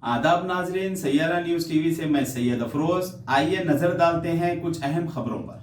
आदाब नाजरीन, Saiyaara news TV से मैं सैयद अफरोज। आइए नजर डालते हैं कुछ अहम खबरों पर।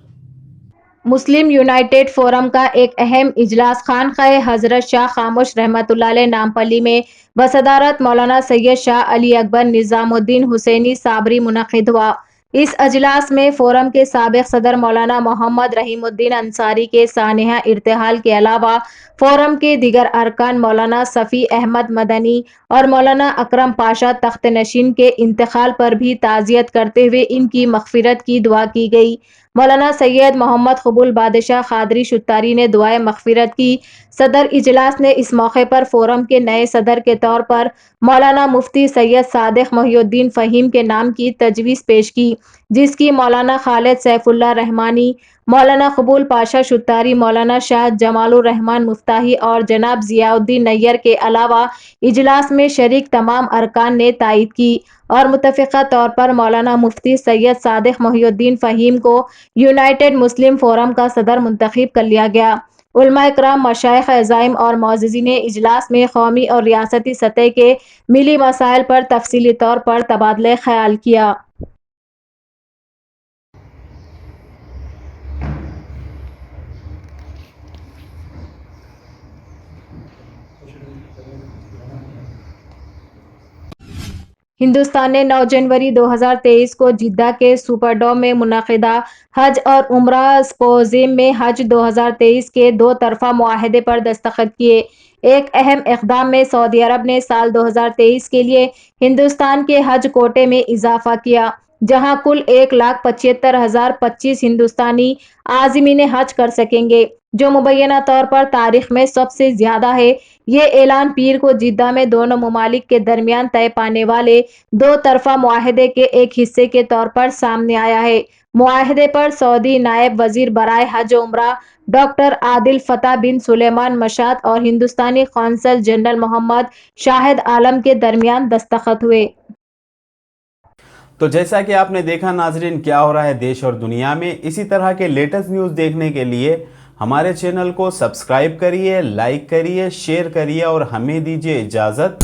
मुस्लिम यूनाइटेड फोरम का एक अहम इजलास खानकाए हजरत शाह खामोश रहमतुल्लाह अलैह नामपल्ली में बसदारत मौलाना सैयद शाह अली अकबर निजामुद्दीन हुसैनी साबरी मुनक़िद हुआ। इस अजलास में फोरम के साबिक़ सदर मौलाना मोहम्मद रहीमुद्दीन अंसारी के सानिया इर्तिहाल के अलावा फोरम के दिगर अरकान मौलाना सफ़ी अहमद मदनी और मौलाना अकरम पाशा तख्त नशीन के इंतकाल पर भी ताज़ियत करते हुए इनकी मग़फ़िरत की दुआ की गई। मौलाना सैयद मोहम्मद कबूल बादशाह खादरी शुत्तारी ने दुआए मग़फ़िरत की। सदर इजलास ने इस मौके पर फोरम के नए सदर के तौर पर मौलाना मुफ्ती सैयद सादिक मोहिउद्दीन फ़हीम के नाम की तजवीज़ पेश की, जिसकी मौलाना खालिद सैफुल्लाह रहमानी, मौलाना कबूल पाशा शुत्तारी, मौलाना शाह जमालुर रहमान मुफ्ताही और जनाब ज़ियाउद्दीन नैयर के अलावा इजलास में शरीक तमाम अरकान ने तायीद की और मुत्तफ़िक़ा तौर पर मौलाना मुफ्ती सैयद सादिक मोहिउद्दीन फ़हीम को यूनाइटेड मुस्लिम फोरम का सदर मुंतखब कर लिया गया। उलमा इकराम, मशाइख, अज़ाइम और मौज़िज़ीन ने इजलास में कौमी और रियासती सतह के मिली मसाइल पर तफसीली तौर पर तबादला ख्याल किया। हिंदुस्तान ने 9 जनवरी 2023 को जिद्दा के सुपरडोम में मुनक़िदा हज और उम्रा सिम्पोजियम में हज 2023 के दो तरफ़ा मुआहदे पर दस्तखत किए। एक अहम इक़दाम में सऊदी अरब ने साल 2023 के लिए हिंदुस्तान के हज कोटे में इजाफ़ा किया, जहां कुल 1,75,025 हिंदुस्तानी आज़मीन हज कर सकेंगे, जो मुबैना तौर पर तारीख़ में सबसे ज़्यादा है। ये ऐलान पीर को जिद्दा में दोनों ममालिक के दरमियान तय पाने वाले दो तरफ़ा मुआहदे के एक हिस्से के तौर पर सामने आया है। मुआहदे पर सऊदी नायब वज़ीर बराए हज उम्रा डॉक्टर आदिल फ़ताह बिन सुलेमान मशात और हिंदुस्तानी कौंसल जनरल मोहम्मद शाहिद आलम के दरमियान दस्तखत हुए। तो जैसा कि आपने देखा नाजरीन, क्या हो रहा है देश और दुनिया में, इसी तरह के लेटेस्ट न्यूज़ देखने के लिए हमारे चैनल को सब्सक्राइब करिए, लाइक करिए, शेयर करिए और हमें दीजिए इजाज़त।